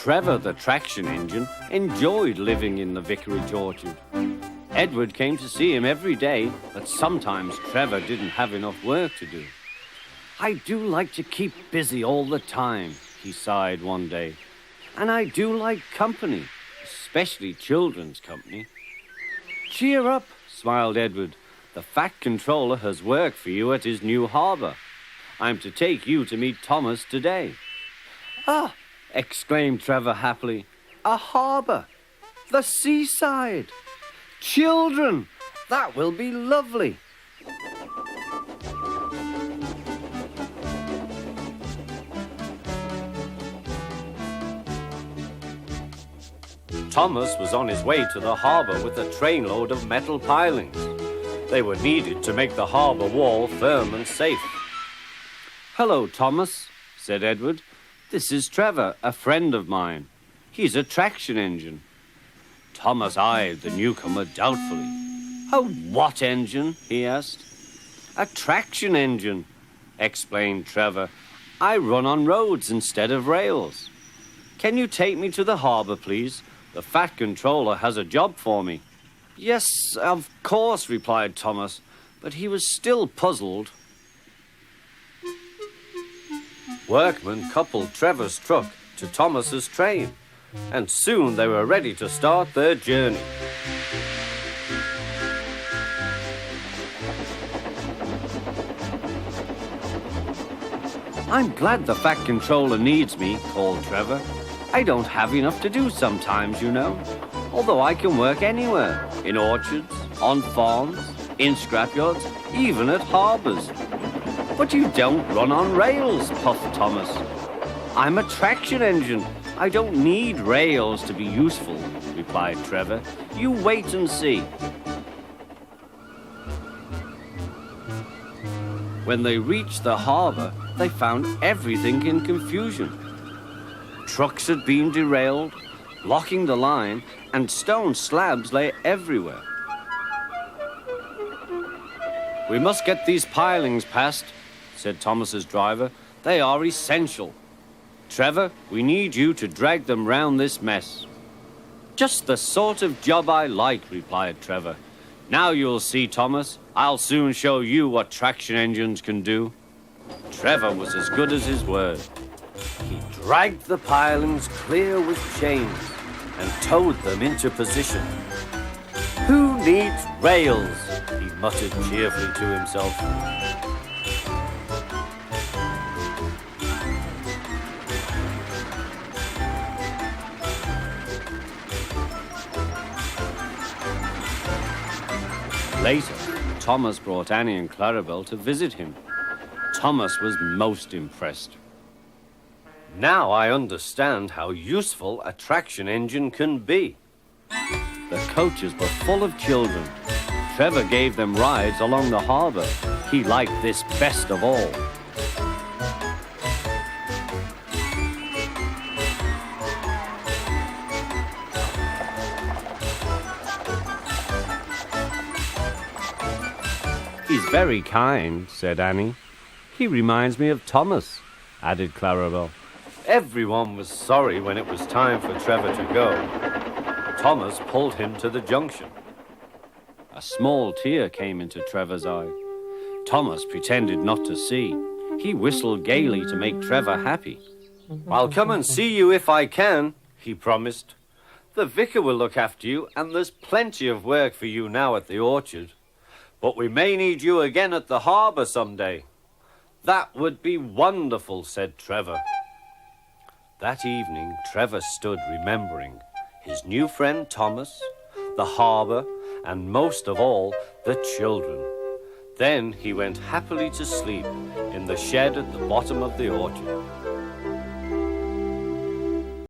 Trevor, the traction engine, enjoyed living in the vicarage orchard. Edward came to see him every day, but sometimes Trevor didn't have enough work to do. "I do like to keep busy all the time," he sighed one day. "And I do like company, especially children's company." "Cheer up," smiled Edward. "The Fat Controller has work for you at his new harbour. I'm to take you to meet Thomas today." "Ah!" exclaimed Trevor happily. "A harbour! The seaside! Children! That will be lovely!" Thomas was on his way to the harbour with a trainload of metal pilings. They were needed to make the harbour wall firm and safe. "Hello, Thomas," said Edward. "This is Trevor, a friend of mine. He's a traction engine." Thomas eyed the newcomer doubtfully. "A what engine?" he asked. "A traction engine," explained Trevor. "I run on roads instead of rails. Can you take me to the harbour, please? The Fat Controller has a job for me." "Yes, of course," replied Thomas, but he was still puzzled. Workmen coupled Trevor's truck to Thomas's train, and soon they were ready to start their journey. "I'm glad the Fat Controller needs me," called Trevor. "I don't have enough to do sometimes, you know, although I can work anywhere, in orchards, on farms, in scrapyards, even at harbours." "But you don't run on rails," puffed Thomas. "I'm a traction engine. I don't need rails to be useful," replied Trevor. "You wait and see." When they reached the harbour, they found everything in confusion. Trucks had been derailed, blocking the line, and stone slabs lay everywhere. "We must get these pilings past," said Thomas's driver. "They are essential. Trevor, we need you to drag them round this mess." "Just the sort of job I like," replied Trevor. "Now you'll see, Thomas. I'll soon show you what traction engines can do." Trevor was as good as his word. He dragged the pilings clear with chains and towed them into position. "Who needs rails?" he muttered cheerfully to himself. Later, Thomas brought Annie and Clarabelle to visit him. Thomas was most impressed. "Now I understand how useful a traction engine can be." The coaches were full of children. Trevor gave them rides along the harbour. He liked this best of all. "He's very kind," said Annie. "He reminds me of Thomas," added Clarabelle. Everyone was sorry when it was time for Trevor to go. Thomas pulled him to the junction. A small tear came into Trevor's eye. Thomas pretended not to see. He whistled gaily to make Trevor happy. "I'll come and see you if I can," he promised. "The vicar will look after you, and there's plenty of work for you now at the orchard. But we may need you again at the harbour someday." "That would be wonderful," said Trevor. That evening, Trevor stood remembering his new friend Thomas, the harbour, and most of all, the children. Then he went happily to sleep in the shed at the bottom of the orchard.